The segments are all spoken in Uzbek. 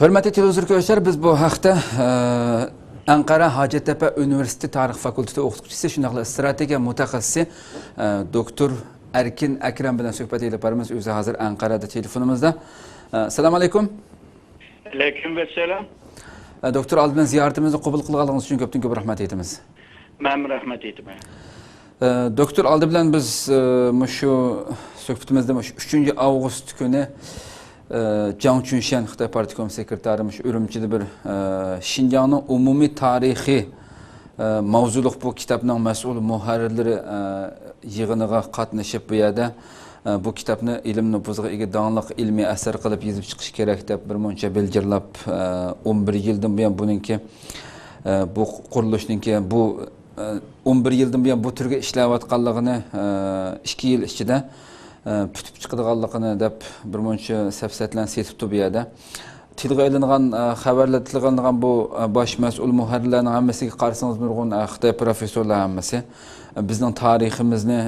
Hürmetli televizyon biz bu hafta Ankara Hacettepe Üniversitesi Tarih Fakültesi o'qituvchisi, shundoqla strategiya mutaxassisi doktor Erkin Akram bilan suhbat elib boramiz. O'zi hozir Ankara'da telefonimizda. Assalomu alaykum. Aleyküm ve selam. Doktor oldin ziyoratimizni qabul qilganingiz uchun ko'pdan ko'p rahmat aytamiz. Men rahmat aytaman. Doktor oldi bilan biz shu suhbatimizda 3 avgust kuni Jiang Chunshan Xitoy Partiykom sekretari Urumchida bir Xinjiangning umumiy tarixiy mavzuliq bu kitobning mas'ul muharrirlari yig'iniga qatnashib bu yerda bu kitobni ilm nufuziga ega donliq ilmiy asar qilib yozib chiqish kerak deb bir muncha bildirlab 11 yildan buyon buningki bu qurilishninki bu 11 yildan buyon bu turga ishlayotganligini 2 yil ichida pütüp chiqadiganligini deb bir muncha safsatlan setibdi bu yerda. Tilga ilingan xabarlar tilga bu bosh mas'ul muharrirlarning hammasiga qarasangiz nurg'un Xitoy professorlar hammasi bizning tariximizni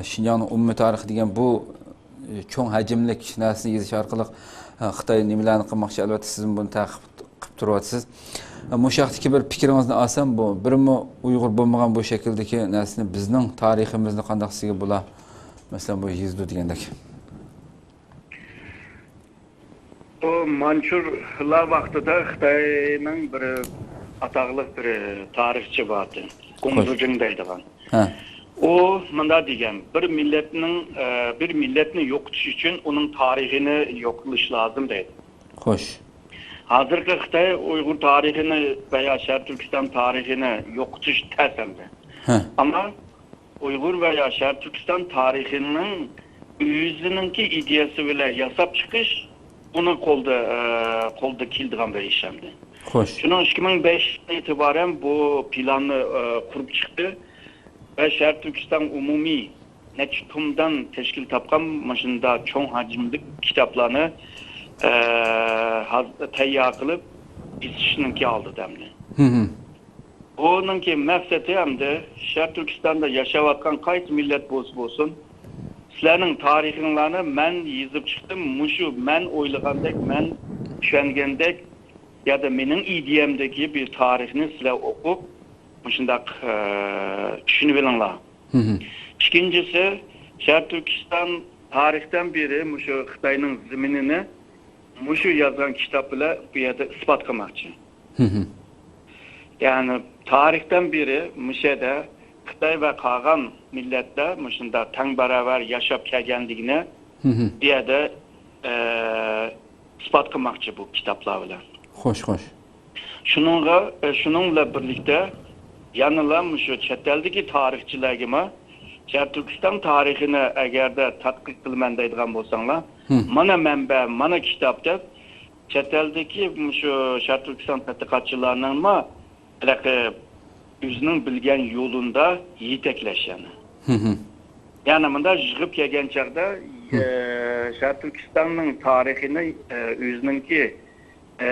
Xinjiangning umumiy tarixi degan bu cho'ng hajmlik narsani yozish orqali Xitoy nimalarni qilmoqchi, albatta siz buni ta'qib qilib turyapsiz. Mushaqdagi bir fikringizni olsam bu birmi Uyg'ur bo'lmagan bu shakldagi narsani bizning tariximizni qandaqsiga bo'la mesela bu yezdi degandek. Bu Manchurlar vaqtida Xitoyning bir ataqlı bir tarixchi vardı. Gongzhujing deydigan. O manda degan, bir milletni yo'qotish uchun uning tarixini yo'qotish lozim deydi. Xo'sh. Hozirgi Xitoy Uyg'ur tarixini veya Sharq Turkiston tarixini yo'qotish ta'sirdi. Ama Uyghur veya Şarkı Türkistan tarihinin özününki ideyası bile yasap çıkış bunu kolda kildiğen bir işlemdi. Hoş. Şunun 2005'ten itibaren bu planı kurup çıktı ve Şarkı Türkistan umumi neçtumdan teşkil tapkan başında çoğun hacimli kitaplarını teyyar kılıp işçininki aldı demli. Onunki məqsədi həm də Şərq Türkistan'da yaşayotgan qaysi millet bo'lsin, sizlərning tarixinglarni mən yazıb çıxdım, muşu mən o'ylagandek, mən tushungandek ya da mening ideyamdagi bir tarixni sizlar o'qib, shundaq tushunib olinglar. İkincisi, Şərq Türkistan tarixdan beri muşu Xitoyning ziminini muşu yazgan kitap bilan bu yerda isbot qilmoqchi. Yani tarihten beri Mişe'de Xitoy ve Qağan milletler Mişinda tang baravar yaşap kelganligini diye de ispat qilmoqchi bu kitaplar bilan. Xo'sh, xo'sh. Shuningla birlikte yanıla şu chet eldagi tarixchilarga Sharq Turkiston tarixini agarda tadqiq qilman deydigan bo'lsanglar, mana manba, mana kitap deb chet eldagi şu Sharq Turkiston tadqiqotchilarining özünün bilgen yolunda yetekleşen. Yani bunda jığıp gelgen çağda Şarkı Türkistan'ın tarihini özününki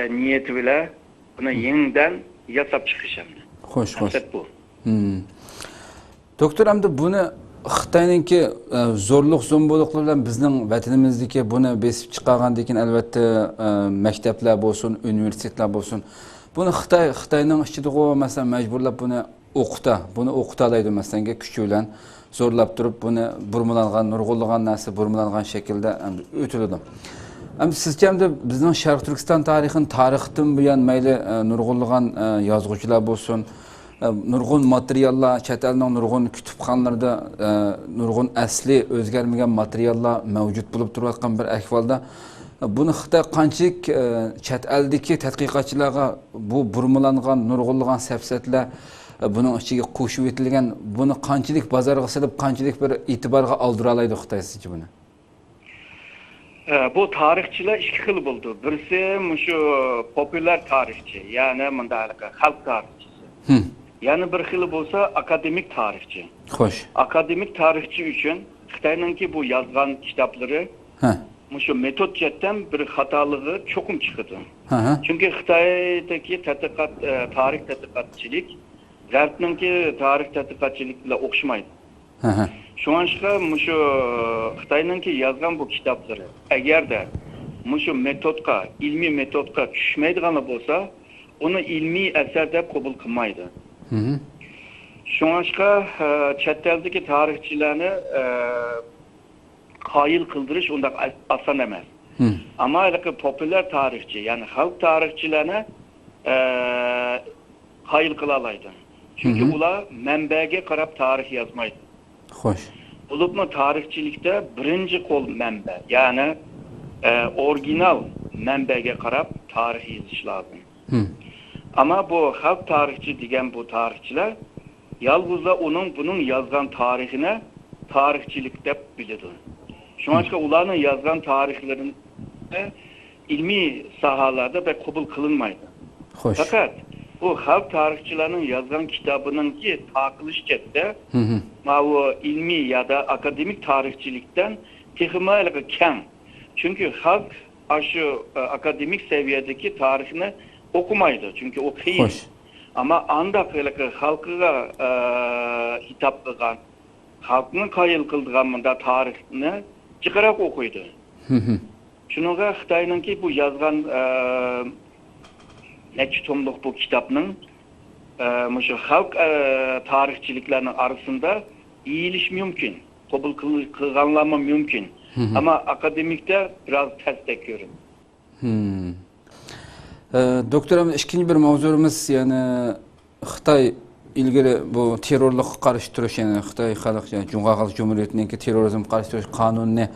niyeti bile buna yeniden yasap çıkışan. Hoş, hoş. Bu. Doktor hamda bunu Xitoyninki zo'rliq zo'mbo'liqlar bilan bizning vatanimizdagi buni besib chiqargandan albatta maktablar bo'lsin, universitetlar bo'lsin. Bunu Xitoyning ichida mesela mecburlab buni o'qitalaydi masalan kuch bilan zo'rlab turib buni burmalangan, nurg'unlagan narsa burmalangan shaklda o'tiladi. Ama sizcha bizning Sharq Turkiston tarixdan buyon mayli nurg'unlagan yozuvchilar bo'lsin, nurg'un materiallar, chet elning nurg'un kutubxonalarida nurg'un asli o'zgarmagan materiallar mavjud bo'lib turayotgan bir ahvolda bunu Xitoy qanchalik chet eldagi tadqiqotchilarga bu burmalangan, nurg'unlagan safsatlar buning ichiga qo'shib etilgan, buni qanchalik bozorga silib, qanchalik bir e'tiborga oldira oladi Xitoy sizcha buni? Bu tarixchilar ikki xil bo'ldi. Birisi shu populyar tarixchi, ya'ni bunday xalq tarixchisi. Yana bir xili bo'lsa akademik tarixchi. Xo'sh. Akademik tarixchi uchun Xitoyninki bu yozgan kitoblari şu metod cihetten bir hatalığı çokum çıktı. Çünkü Xitoydagi tarih tadqiqotchilik G'arbninki tarix tadqiqotchilikla o'xshamaydi. Şu an şu Xitoyninki yazgan bu kitapları eğer de muşu metodga, ilmi metodga tushmaydigani bo'lsa, uni ilmiy asar deb qabul qilmaydi. Şuңашqa chet eldagi tarixchilarni qoyil qildirish undaq oson emas. Ammo popüler tarixchi, ya'ni xalq tarixchilarni qoyil qila oladi. Chunki ular manbaga qarab tarix yozmaydi. Xo'sh. Bulupmu tarixchilikda birinci qo'l manba, ya'ni orijinal manbaga qarab tarix yozish lozim. Ama bu xalq tarixchi degan bu tarixchilar yalnızca bunun yazgan tarixini tarixchilik deb biladi. Şuңашqa ularning yazgan tarixlerini ilmi sahalarda pek qabul qilinmaydi. Xo'sh. Fakat bu xalq tarixchilarning yazgan kitabınınki taqilish ketdi. Bu ilmi ya da akademik tarixchilikdan texnikaligi kam. Çünkü halk aşı akademik seviyedeki tarixini okumaydı. Çünkü o qiyin. Ama andaq halkıga hitap qilgan, halkını qayıl qildigan mında tarixini chiqarib o'qiydi. Şunuga Xitoyninki bu yazgan neçe tomluq bu kitapның şu halk tarixçiliklerinin arasında iyiliş mümkün. Qabul qilganlama mümkün. Ama akademikte biraz ters tekiyorum. Doktoram, ikinci bir mavzurimiz yani Xitoy ilgili bu terrorlik qarshi turish, yani Xitoy xalq Cumhuriyet Xalq Cumhuriyetininki terrorizm qarshi turish qonunini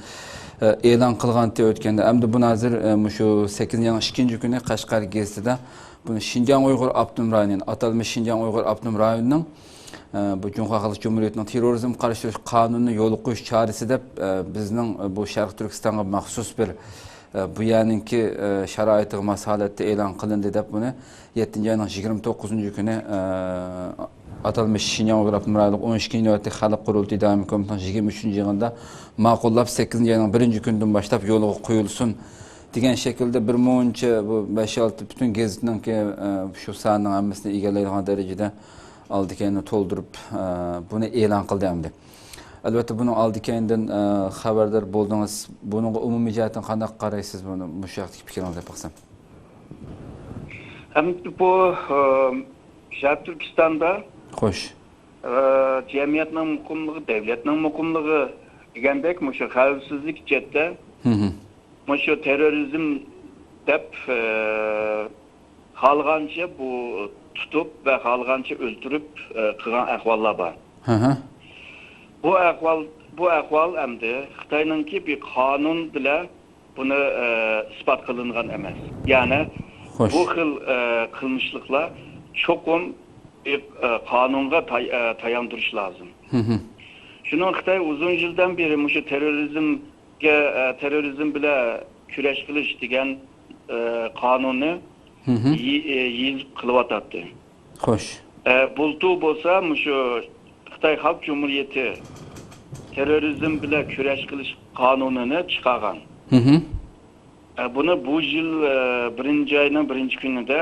e'lon qilganda o'tganda, hamda bu nazir shu 8-2 kuni Qashqar gazetida bunu Şinjan Uyghur Abdunum rayonining, atalmış Şinjan Uyghur Abdunum rayonining bu Cumhuriyet Xalq Cumhuriyetining terrorizm qarshi turish qonunini yo'l qo'yish chorasi deb bizning bu Sharq Turkistonga maxsus bir bu yanınki şaraiti masalatda e'lon qilindi deb buni 7-29 kuni atalmış Şinjan Uyghur Abdunum rayonining 12 navbatdagi xalq qurultiyi doimiy komitetining 23 yig'inida ma'qullab 8 kundan boshlab yo'lga qo'yilsin degan shaklda bir muncha bu 5-6 butun gazetninki shu sonning hammasini egallaydigan darajada oldikayni to'ldirib buni e'lon qildi hamda. Albatta buni oldikaydan xabardor bo'ldingiz. Bunga umumiy jihatdan qanday qaraysiz, buni bu shaxsiy fikringizni aytsangiz? Bu Sharq Turkistonda Xo'sh. Jamiyatning muqimligi, davlatning muqimligi degandek, shu xavfsizlik chetda shu terrorizm deb xalqancha bu tutib va xalqancha o'ldirib qilgan ahvollar bor. Bu ahvol endi Xitoyninki bir qonun bilan buni isbot qilingan emas. Ya'ni bu xil qilmishliklar cho'qim qonunga tayandirish lozim. Shuning Xitoy uzun yildan beri shu terrorizm bilan kurash qilish degan qonunni yil qilyapti. Xo'sh. Bultu bo'lsa shu Xitoy Xalq Cumhuriyeti terrorizm bilan kurash qilish qonunini chiqargan. Buni bu yil 1-oyning 1-kunida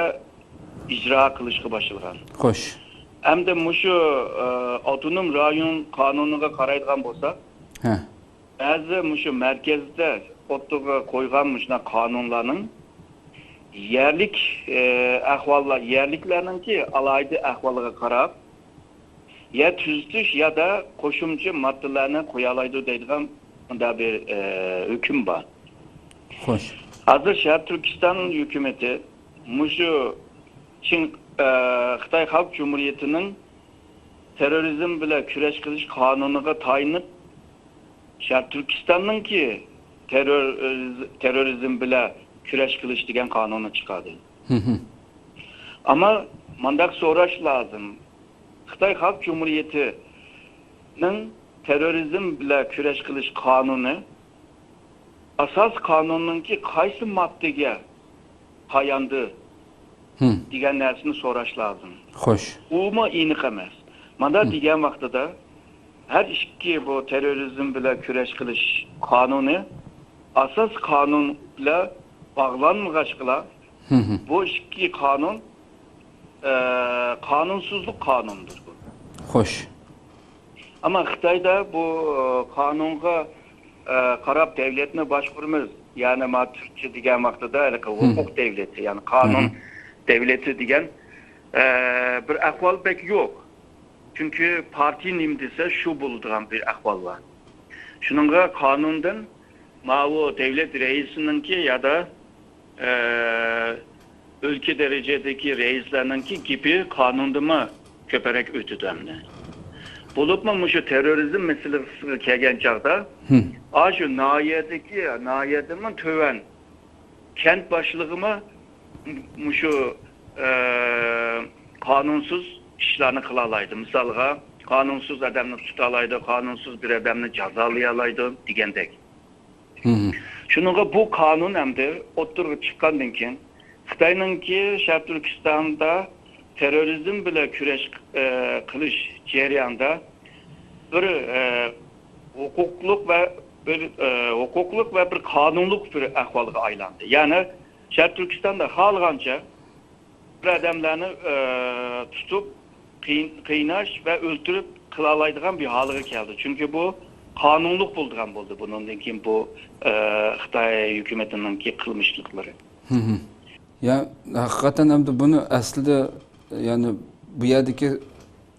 ijro qilishga boshlagan. Xo'sh. Hamda shu avtonom rayon qonuniga qaraydigan bo'lsak, ba'zi shu markazda o'rtaga qo'ygan shuna qonunlarning yerlik ahvollar, yerliklarningki alayda ahvoliga qarab ya tuzitish ya da qo'shimcha moddalarni qo'ya oladi deydigan bunda bir hukm bor. Xo'sh. Hozir Sharq Turkiston hukumati shu Xitoy Xalq Cumhuriyetining terrorizm bilan kurash qilish qonuniga tayinib Sharq Turkistonninki terrorizm bilan kurash qilish degan qonunni chiqardi. Ama mandaq so'rash lozim. Xitoy Xalq Cumhuriyetining terrorizm bilan kurash qilish qonuni asos qonunninki qaysi moddaga tayandı degan narsani so'rash lozim. Xo'sh. Umi aniq emas. Mana degan vaqtida her ikki bu terrorizm bilan kurash qilish qonuni asos qonun bilan bağlanmag'achqila bu ikki qonun qanunsuzluk kanundur bu. Xo'sh. Ama Xitoyda bu qonunga qarab davlatni boshquramiz, yani ma Türkçe degan vaqtida hukuk devleti, yani kanun devleti degan bir ahvol pek yok. Çünkü parti nimdise şu bulduğum bir ahval var. Şununla kanundan o devlet reisininki ya da ülke derecedeki reislerinki gibi kanunda mı köperek ötüdemli. Bulup mu şu terörizm meselesi kelgen çağda şu nahiyetimin töven kent başlığıma şu kanunsuz işlerini kılalaydı. Misalga kanunsuz adamını tutalaydı, kanunsuz bir adamını cezalayalaydı digendek. Şununla bu kanun emdi oturup çıkandan keyin Xitayninki Şark Türkistan'da terörizm bile küreş kılış ceryanında bir hukukluk ve bir kanunluk bir ahvalıga aylandı. Yani Şark Türkistan'da halganca bir adamlarını tutup kıynaş ve öldürüp kılalaydıgan bir halıga geldi. Çünkü bu kanunluk bulduğun buldu bunun için bu Xitay hükümetinin ki kılmışlıkları. Ya hakikaten hem de bunu aslında yani bu yerdeki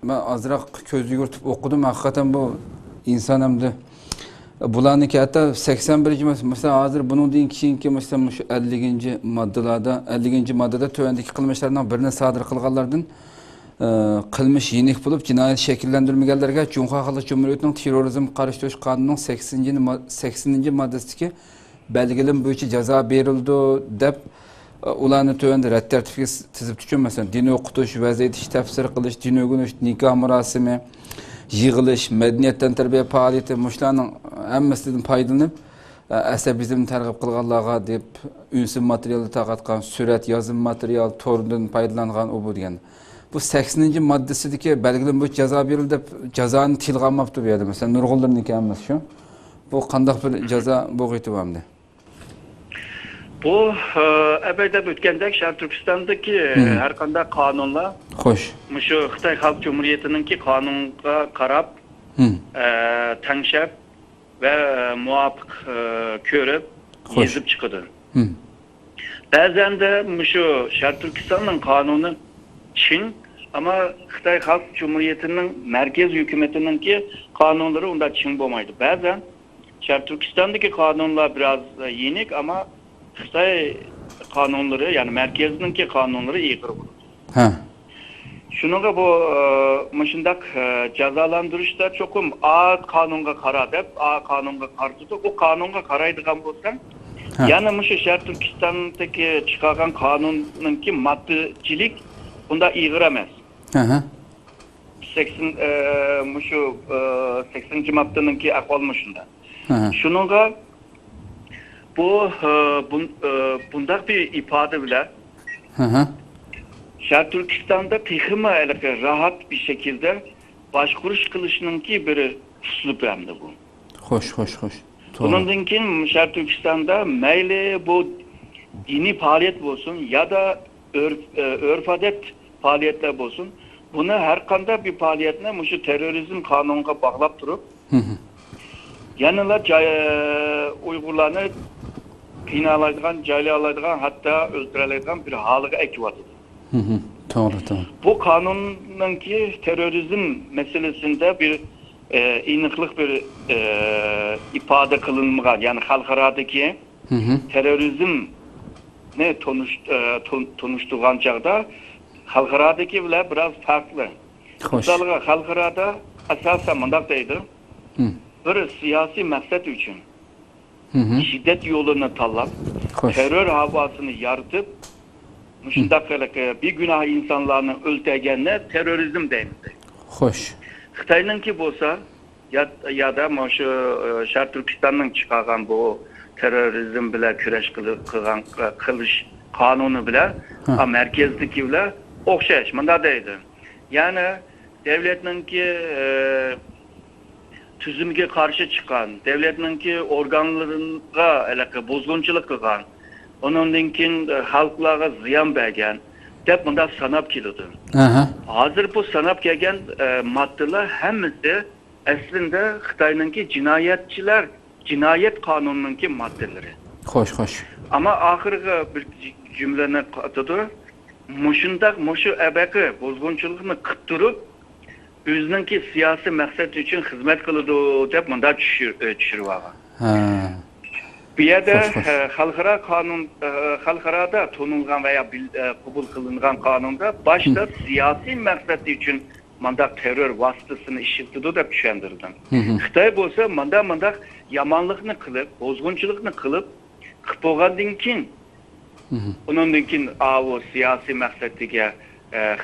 ben azırak köz yürütüp okudum. Hakikaten bu insan hem de bulanıki hatta 81. mesela hazır bunun deyin kişiyinki mesela şu 50. maddede tövendeki kılmışlarından birine sadır kılganlardan kılmış yenik bulup cinayet şekillendirmegenlerge Cumhuriyet Halk Cumhuriyeti'nin terörizm karşı dövüş kanununun 80. maddesindeki belgelin boyunca ceza verildi dep ulanı tövende red tertibi tizip tutuyor mesela dini okutuş, vaziyet iş tefsir kılış, dini ögünüş, nikah murasimi, yığılış, medeniyetten terbiye faaliyeti muşlarının emmesinden paydalanıp asabizmni targ'ib qilganlarga deb ünsüz materialni tarqatgan, surat, yozim material, tordan paydalangan u bu degan. Bu 80. maddesidagi belgilangan bu jazo berildi deb jazoni tilga olmabdi bu yerda. Masalan, Nurg'ullarniki emas shu. Bu qandaq bir jazo bo'g'iti hamda. Bu ebeyde ötkendek Şark Türkistan'daki her kanda kanunla Hoş. şu Xitay Halk Cumhuriyeti'ninki kanunga karab tanışıp ve muafık körüp yazıp çıkıdı. Bazen de şu Şark Türkistan'ın kanunu Çin ama Xitay Halk Cumhuriyeti'nin merkez hükümetininki kanunları onda Çin olmaydı. Bazen Şark Türkistan'daki kanunlar biraz yenik ama Xitay kanunları yani merkezininki kanunları iyi kuruldu. Şununla bu mışındak cezalandırışta çokum A kanunga kara dep A kanunga kartıdı. O kanunga karaydıgan bolsan yani mışı Şark Türkistan'daki çıkargan kanununki maddecilik bunda iyi emez. 80. maddeninki akvalmışında. Şununla bu bundak bir ifade bile Şark Türkistan'da tehima rahat bir şekilde başvuruş kılışınınki bir üslup emdi bu. Hoş. Bunun için Şark Türkistan'da meyli bu dini faaliyet olsun ya da örf adet faaliyetler olsun bunu her kanda bir faaliyetine şu terörizm kanununa bağlap durup yanıla Uygurlarını kıynalaydıgan, caylayalaydıgan hatta öldürelaydıgan bir halıga ekvatıdır. Doğru. Bu kanununki terörizm meselesinde bir iniklik bir ifade kılınmagan yani halkaradaki terörizm ne tonuştuğan çağda halkaradaki bile biraz farklı. Mesela halkarada asasen mandaktaydı. Bir siyasi maksat için şiddet yolunu talap, terör havasını yaratıp bir günah insanlarını öldürgenler terörizm denildi. Hoş. Xitay'ınki bolsa ya da şu Şark Türkistan'ın çıkargan bu terörizm bile küreş kılış kanunu bile merkezdeki bile okşaş mandadaydı. Yani devletinki tüzümge karşı çıkan, devletinki organlarına bozgunculuk kılgan, onunkinkin halklara ziyan bergen, dep bunda sanap kilidi. Hazır bu sanap gelgen maddeler hemisi aslında Xitay'ınki cinayet kanununki maddeleri. Hoş. Ama ahırga bir cümleni katıdı. Muşu ebeki bozgunçuluğunu kıttırıp özününki siyasi maksat için hizmet kılıdı dep mında düşürüp ağa. Ha. Bir yerde Hoş. halkara tonulgan veya kabul kılıngan kanunda başta siyasi maksat için mandak terör vasıtasını işittiği de düşündürdüm. Xitay bolsa mandak yamanlıkını kılıp, bozgunçulukunu kılıp, kıpolgandan kin, onundan kin o siyasi maksatiga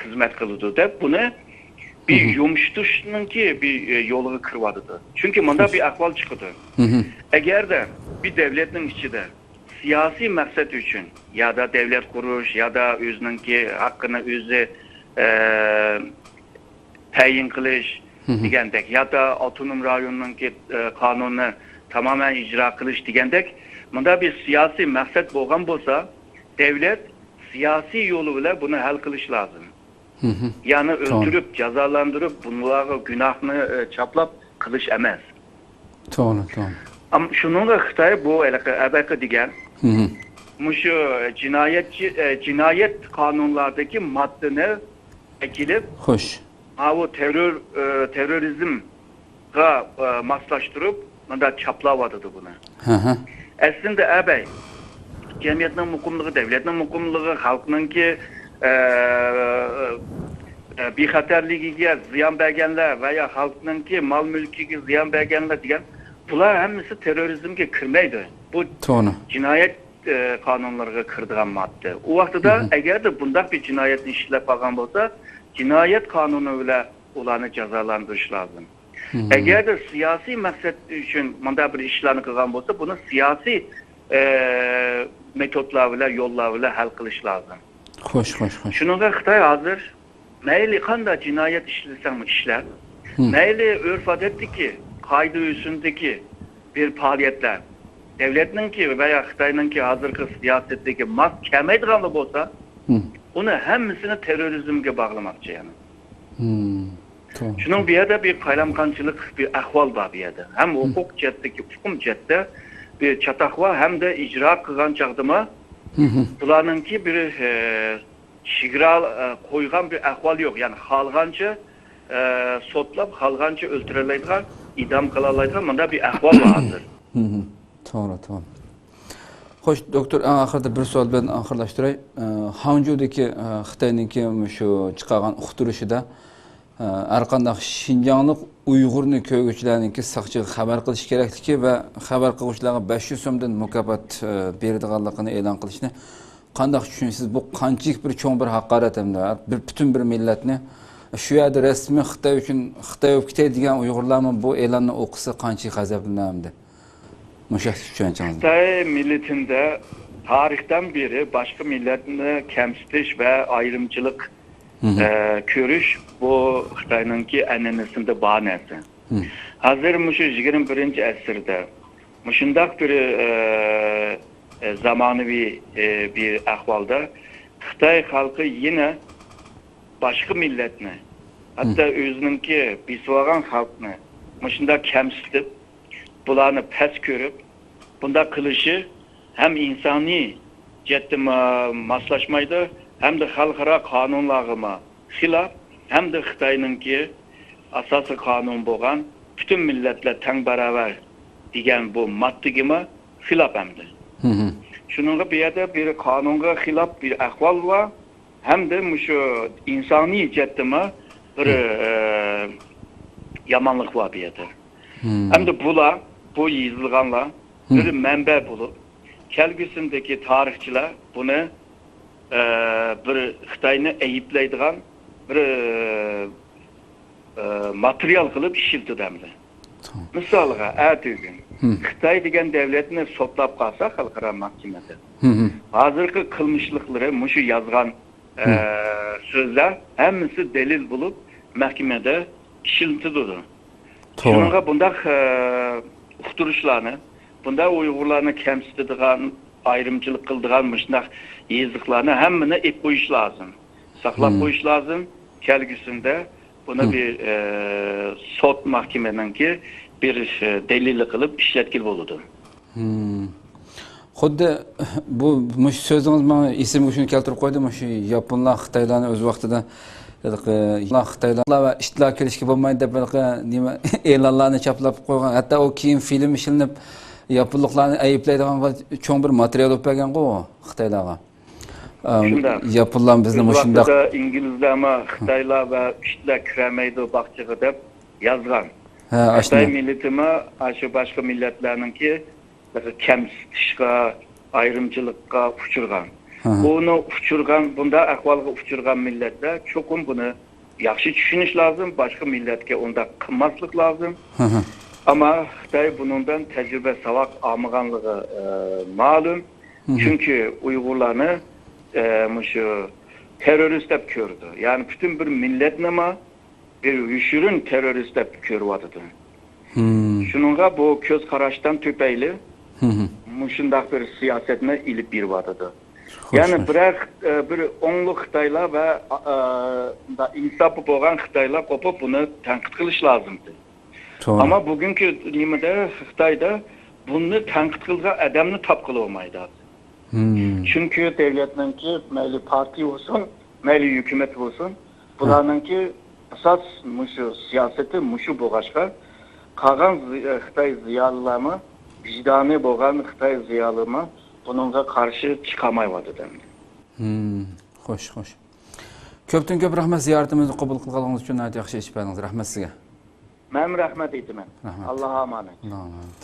hizmet kılıdı da bunu bir yumuştuşunun ki bir yolu kırvadıdı. Çünkü manda bir ahval çıkıdı. Eğer de bir devletin içinde siyasi maksat için ya da devlet kuruş ya da özünün ki hakkını özü tayin kılış degandek ya da otonom rayonunun ki kanunu tamamen icra kılış degandek bunda bir siyasi maksat bolgan bolsa devlet siyasi yolu ile bunu hal kılış lazım. Yani öldürüp cezalandırıp bunları günahını çaplap kılış emez. Doğru. Ama şununla Xitay bu elbette digen şu cinayet kanunlardaki maddeni ekilip Hoş. o terörizm maslaştırıp da çaplavadıdı bunu. Aslında ebey cemiyetin mukumluğu, devletin mukumluğu, halkının ki bir xatarligiga ziyan bergenler veya halkının ki mal mülkiga ziyan bergenler diyen bular hemmisi terörizmge kirmeydi. Bu cinayet kanunlarına kırdıgan madde. O vaxtıda eğer de bundak bir cinayet işlep algan bolsa cinayet kanunu ile ulanı cezalandırış lazım. Eğer de siyasi maksat için manda bir işlerini kılgan bolsa bunu siyasi metotlarıyla, yollarıyla hal kılış lazım. Hoş. Şununla Xitay hazır meyli kanda cinayet işlesem işler, meyli örf adetteki, kaydı üstündeki bir faaliyetler, devletinin ki veya Xitay'nın ki hazırki siyasetteki mahkeme edranlı olsa, onu hemmisini terörizmge bağlamakçı yani. Şunun bir yerde bir kaylamkançılık, bir ahval var bir yerde. Hem hukuk cetteki, hukum cette bir çatak var, hem de icra kılgan çağdıma, bularının ki bir şigral koygan bir ahval yok. Yani halgancı sotlap, halgancı öldüreleydiğen, idam kılalaydiğen bunda bir ahval var hazır. Doğru. Hoş doktor, ahırda bir soal ben ahırlaştıray. Hanjudaki Xitay'nınki şu çıkagan uqturuşida arqandaq Şinjanlık Uygurni köygüçlerininki saqçı xabar qilish kerakligi ve xabar qiluvchilarga 500 so'mdan mukofot beradiganligini e'lon qilishni qanday tushunasiz? Bu qanchalik bir cho'ng bir haqorat hamda bütün bir millatni shu yerda rasmiy Xitoy uchun Xitoy olib ketadigan Uyg'urlarni bu e'lonni o'qisa qanchalik g'azablanardi? Xitoy milletinde tarihten beri başka milletini kemsitiş ve ayrımcılık görüş bu Xitay'ınki annenesinde bahanesi. Hazır muşu 21. asırda muşundak bir zamanıvi bir ahvalda Xitay halkı yine başka milletini hatta özününki bisvagan halkını muşunda kemsitip bularını pes görüp bunda kılışı hem insani cettime maslaşmaydı hem de halkara kanunlarıma xilaf hem de Xitay'ınki asası kanun boğan bütün milletler teng beraber diyen bu maddegime xilaf hem de. Şununla bir yerde bir kanunga xilaf bir ahval var hem de şu insani cettime bir yamanlık var bir yerde. Hem de bu yazılganla bir menbe bulup kelgüsündeki tarihçiler bunu bir Xitay'ını eyipleydiğen bir materyal kılıp işildi demdi. Misalga ertügün Xitay degen devletini sotlap kalsa halkara mahkemede. Hazırki kılmışlıkları muşu yazgan sözler hemisi delil bulup mahkemede işildi durdu. Şununla bundak uqturuşlarını, bunda Uygurlarını kemsitdiğen, ayrımcılık kıldığan mışnak yazıklarını hemmini ip koyuş lazım. Saklap koyuş lazım. Kelgüsünde bunu bir sot mahkemeninki bir delili kılıp işletkili buludu. Xuddi bu mush so'zingiz menga esimga shuni keltirib qo'ydi. Shu Yaponlar Xitoylarni o'z vaqtida Xitoylar va ishlar kelishga bo'lmaydi deb nima e'lonlarni chaplab qo'ygan. Hatto o keyin film ishlanib Yaponliklarni ayblaydigan cho'ng bir material olib bergan-ku Xitoylarga. Yaponlar bizni mushundaq İngilizlarga Xitoylar va ishlar kiramaydi baqchig'i deb yozgan. ha, Xitoy millatimi shu boshqa millatlarningki kamsitishga, ayrımcılıkka uçurgan. Bunu uçurgan, bunda ahvalga uçurgan milletler çokum bunu yaxshi tushunish lazım, başka milletke onda qilmaslik lazım. Ama Xitoy bunundan tecrübe savak almaganlığı malum. Çünkü Uygurlarni şu terörist deb gördü. Yani bütün bir milletni bir yuşurun terörist deb görüyordu. Şununla bu köz qarashdan töpeyli muşundaq bir siyasetine ilip bir vadıdı. Yani bırak bir onluk Xitaylar ve insafı boğan Xitaylar kopup bunu tenkit kılış lazımdı. Doğru. Ama bugünkü nimede Xitayda bunu tenkit kılga adamını tapkılı olmaydı. Çünkü devletinki meyli parti olsun, meyli hükümet olsun, bularınki esas muşu siyaseti muşu boğaşka, kalan Xitay ziyalılarımı vicdanı boğan Xitay ziyalımı bununla karşı çıkamaymadı dendi. Xo'sh, xo'sh. Ko'pdan ko'p rahmat ziyoratimizni qabul qilganingiz uchun nihoyat yaxshi ish berdingiz. Rahmat sizga. Men rahmat aytaman. Rahmat. Allohga omonat. Rahmat.